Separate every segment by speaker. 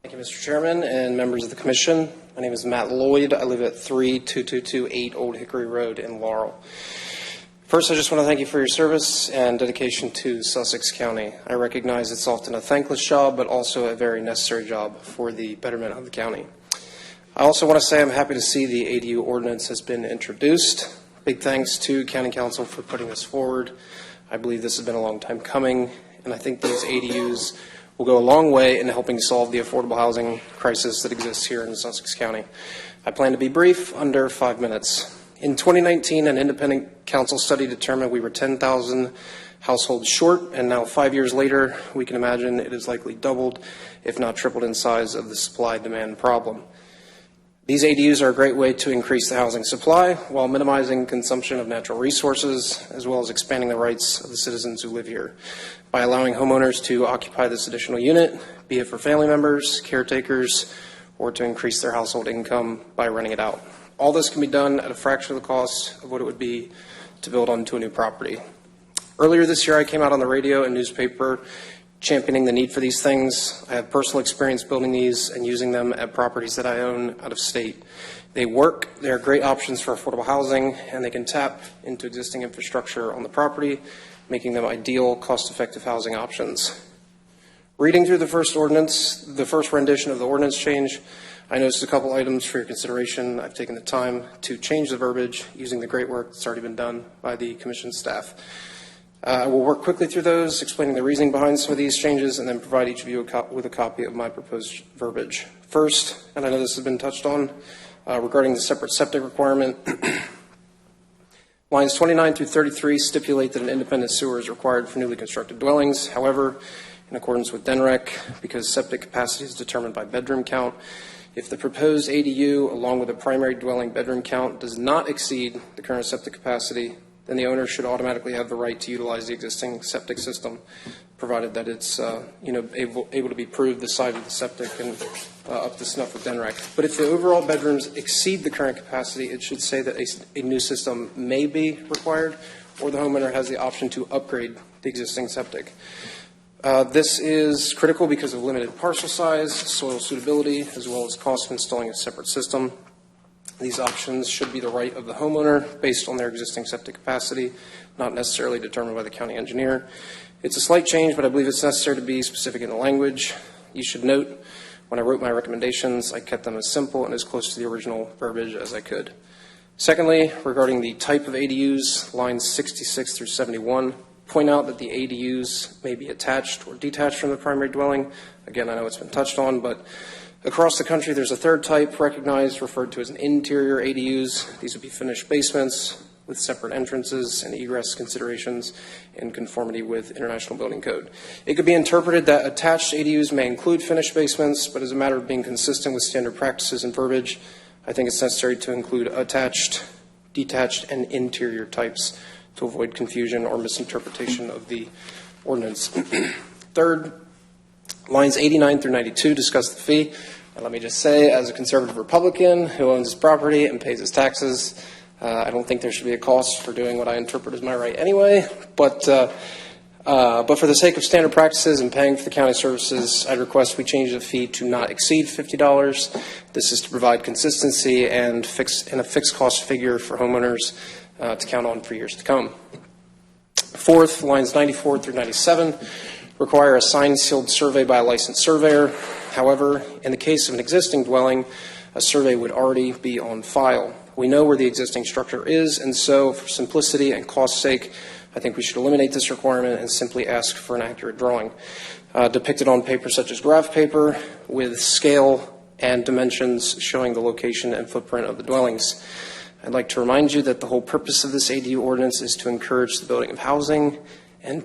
Speaker 1: Thank you, Mr. Chairman and members of the Commission. My name is Matt Lloyd. I live at 32228 Old Hickory Road in Laurel. First, I just want to thank you for your service and dedication to Sussex County. I recognize it's often a thankless job, but also a very necessary job for the betterment of the county. I also want to say I'm happy to see the ADU ordinance has been introduced. Big thanks to County Council for putting this forward. I believe this has been a long time coming, and I think these ADUs will go a long way in helping solve the affordable housing crisis that exists here in Sussex County. I plan to be brief, under 5 minutes. In 2019, an independent council study determined we were 10,000 households short, and now 5 years later, we can imagine it is likely doubled, if not tripled in size of the supply-demand problem. These ADUs are a great way to increase the housing supply while minimizing consumption of natural resources, as well as expanding the rights of the citizens who live here by allowing homeowners to occupy this additional unit, be it for family members, caretakers, or to increase their household income by renting it out. All this can be done at a fraction of the cost of what it would be to build onto a new property. Earlier this year, I came out on the radio and newspaper championing the need for these things. I have personal experience building these and using them at properties that I own out of state. They work, they're great options for affordable housing, and they can tap into existing infrastructure on the property, making them ideal, cost-effective housing options. Reading through the first rendition of the ordinance change, I noticed a couple items for your consideration. I've taken the time to change the verbiage using the great work that's already been done by the Commission staff. I will work quickly through those, explaining the reasoning behind some of these changes, and then provide each of you with a copy of my proposed verbiage. First, and I know this has been touched on, regarding the separate septic requirement, lines 29 through 33 stipulate that an independent sewer is required for newly constructed dwellings. However, in accordance with DENREC, because septic capacity is determined by bedroom count, if the proposed ADU, along with a primary dwelling bedroom count, does not exceed the current septic capacity, then the owner should automatically have the right to utilize the existing septic system, provided that it's able to be proved the size of the septic and up to snuff with DENREC. But if the overall bedrooms exceed the current capacity, it should say that a new system may be required, or the homeowner has the option to upgrade the existing septic. This is critical because of limited parcel size, soil suitability, as well as cost of installing a separate system. These options should be the right of the homeowner based on their existing septic capacity, not necessarily determined by the county engineer. It's a slight change, but I believe it's necessary to be specific in the language. You should note, when I wrote my recommendations, I kept them as simple and as close to the original verbiage as I could. Secondly, regarding the type of ADUs, lines 66 through 71, point out that the ADUs may be attached or detached from the primary dwelling. Again, I know it's been touched on, but across the country there's a third type recognized, referred to as an interior ADUs. These would be finished basements with separate entrances and egress considerations in conformity with International Building Code. It could be interpreted that attached ADUs may include finished basements, but as a matter of being consistent with standard practices and verbiage, I think it's necessary to include attached, detached, and interior types to avoid confusion or misinterpretation of the ordinance. Third, lines 89 through 92 discuss the fee. And let me just say, as a conservative Republican who owns his property and pays his taxes, I don't think there should be a cost for doing what I interpret as my right anyway. But for the sake of standard practices and paying for the county services, I'd request we change the fee to not exceed $50. This is to provide consistency and a fixed cost figure for homeowners to count on for years to come. Fourth, lines 94 through 97 require a signed sealed survey by a licensed surveyor. However, in the case of an existing dwelling, a survey would already be on file. We know where the existing structure is, and so for simplicity and cost sake, I think we should eliminate this requirement and simply ask for an accurate drawing depicted on paper such as graph paper with scale and dimensions showing the location and footprint of the dwellings. I'd like to remind you that the whole purpose of this ADU ordinance is to encourage the building of housing and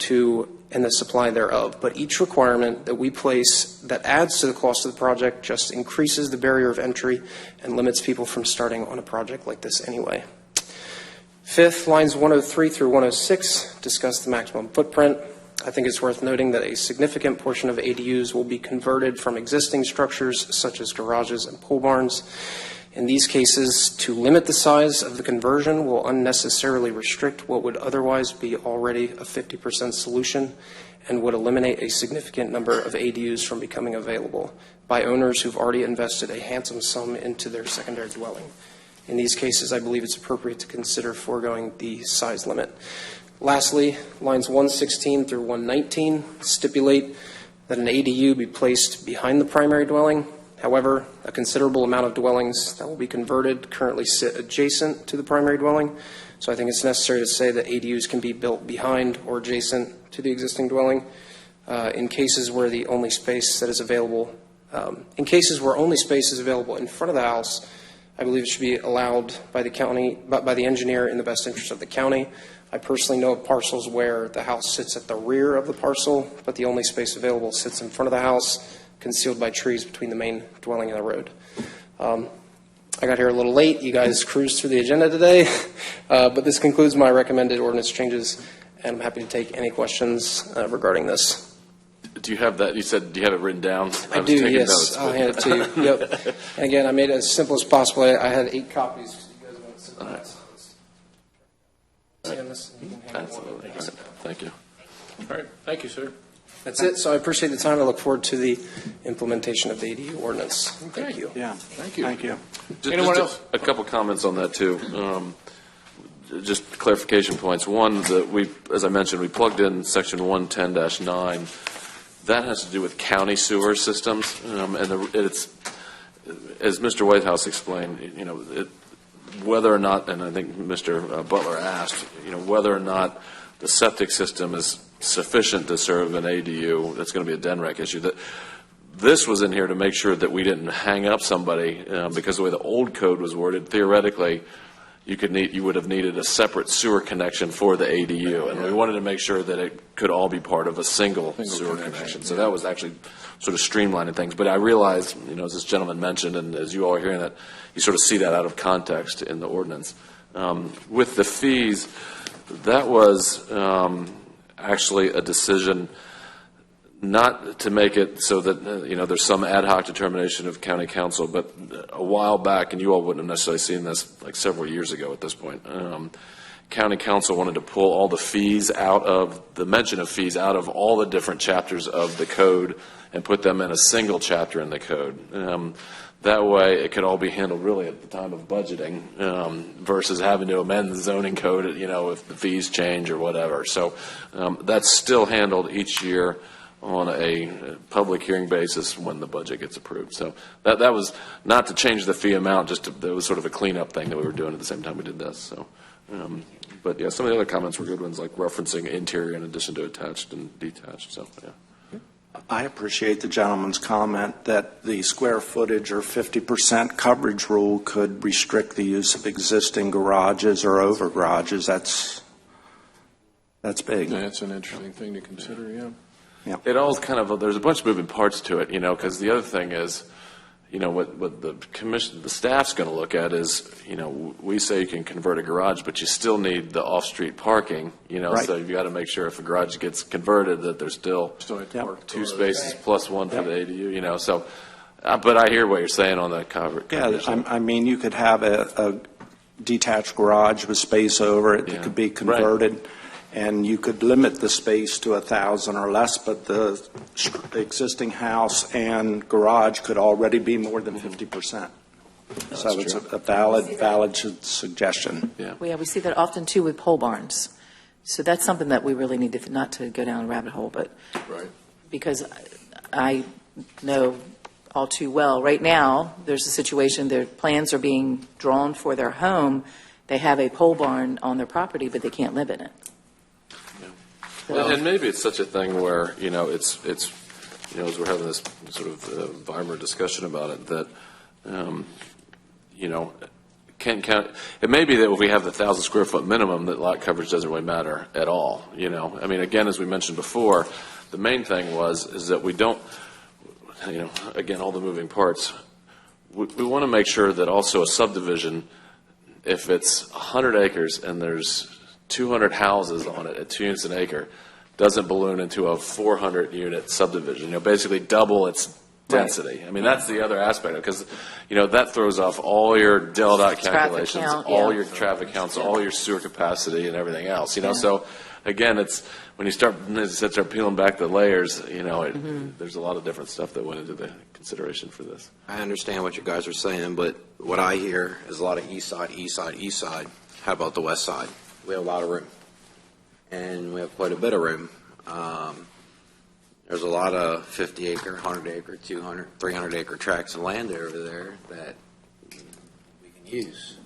Speaker 1: the supply thereof. But each requirement that we place that adds to the cost of the project just increases the barrier of entry and limits people from starting on a project like this anyway. Fifth, lines 103 through 106 discuss the maximum footprint. I think it's worth noting that a significant portion of ADUs will be converted from existing structures such as garages and pole barns. In these cases, to limit the size of the conversion will unnecessarily restrict what would otherwise be already a 50% solution and would eliminate a significant number of ADUs from becoming available by owners who've already invested a handsome sum into their secondary dwelling. In these cases, I believe it's appropriate to consider foregoing the size limit. Lastly, lines 116 through 119 stipulate that an ADU be placed behind the primary dwelling. However, a considerable amount of dwellings that will be converted currently sit adjacent to the primary dwelling. So I think it's necessary to say that ADUs can be built behind or adjacent to the existing dwelling. In cases where the only space that is available, in cases where only space is available in front of the house, I believe it should be allowed by the county, by the engineer in the best interest of the county. I personally know of parcels where the house sits at the rear of the parcel, but the only space available sits in front of the house, concealed by trees between the main dwelling and the road. I got here a little late. You guys cruised through the agenda today, but this concludes my recommended ordinance changes, and I'm happy to take any questions regarding this.
Speaker 2: Do you have that? You said, do you have it written down?
Speaker 1: I do, yes. Notes, I'll hand it to you. Yep. And again, I made it as simple as possible. I had 8 copies. You guys want to sit down?
Speaker 2: Absolutely. Right. Thank you.
Speaker 3: All right. Thank you, sir.
Speaker 1: That's it. So I appreciate the time. I look forward to the implementation of the ADU ordinance. Thank you.
Speaker 3: Yeah. Thank you.
Speaker 4: Thank you.
Speaker 2: Anyone else? A couple comments on that, too. Just clarification points. One, that as I mentioned, we plugged in section 110-9. That has to do with county sewer systems, and it's, as Mr. Whitehouse explained, whether or not, and I think Mr. Butler asked, whether or not the septic system is sufficient to serve an ADU. That's going to be a DENREC issue. That this was in here to make sure that we didn't hang up somebody because the way the old code was worded, theoretically, you would have needed a separate sewer connection for the ADU, and we wanted to make sure that it could all be part of a single sewer connection. So that was actually sort of streamlining things. But I realize, as this gentleman mentioned, and as you all are hearing that, you sort of see that out of context in the ordinance. With the fees, that was actually a decision not to make it so that, there's some ad hoc determination of county council, but a while back, and you all wouldn't have necessarily seen this like several years ago at this point, county council wanted to pull all the fees out of, the mention of fees out of all the different chapters of the code and put them in a single chapter in the code. That way it could all be handled really at the time of budgeting versus having to amend the zoning code, if the fees change or whatever. So that's still handled each year on a public hearing basis when the budget gets approved. So that was not to change the fee amount, that was sort of a cleanup thing that we were doing at the same time we did this. So, but yeah, some of the other comments were good ones, like referencing interior in addition to attached and detached. So yeah.
Speaker 4: I appreciate the gentleman's comment that the square footage or 50% coverage rule could restrict the use of existing garages or over garages. That's big.
Speaker 3: That's an interesting thing to consider, yeah.
Speaker 4: Yeah.
Speaker 2: It all kind of, there's a bunch of moving parts to it, because the other thing is, what the commission, the staff's going to look at is, we say you can convert a garage, but you still need the off-street parking,
Speaker 4: Right.
Speaker 2: So you've got to make sure if a garage gets converted that there's still
Speaker 3: have to park
Speaker 2: 2 spaces plus 1 for the ADU, so, but I hear what you're saying on that cover.
Speaker 4: Yeah, I mean, you could have a detached garage with space over it that could be converted. Right. And you could limit the space to 1,000 or less, but the existing house and garage could already be more than 50%. So it's a valid suggestion.
Speaker 2: Yeah.
Speaker 5: Well, yeah, we see that often too with pole barns. So that's something that we really need to, not to go down a rabbit hole, but
Speaker 3: right.
Speaker 5: Because I know all too well, right now, there's a situation, their plans are being drawn for their home. They have a pole barn on their property, but they can't live in it.
Speaker 2: And maybe it's such a thing where, it's as we're having this sort of Weimar discussion about it, that, it may be that if we have the 1,000 square foot minimum, that lot coverage doesn't really matter at all, I mean, again, as we mentioned before, the main thing is that we don't, again, all the moving parts, we want to make sure that also a subdivision, if it's 100 acres and there's 200 houses on it at 2 units an acre, doesn't balloon into a 400-unit subdivision. Basically double its density. Right. I mean, that's the other aspect, because that throws off all your DEL calculations, all your traffic counts, all your sewer capacity, and everything else. So again, it's, when you start peeling back the layers, there's a lot of different stuff that went into the consideration for this.
Speaker 6: I understand what you guys are saying, but what I hear is a lot of east side, east side, east side. How about the west side? We have a lot of room, and we have quite a bit of room. There's a lot of 50-acre, 100-acre, 200, 300-acre tracts of land over there that we can use.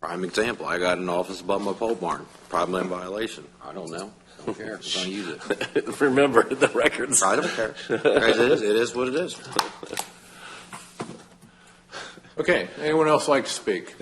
Speaker 6: Prime example, I got an office above my pole barn, probably in violation. I don't know. Don't care. I'm going to use it.
Speaker 2: Remember the records.
Speaker 6: I don't care. It is what it is.
Speaker 3: Okay, anyone else like to speak?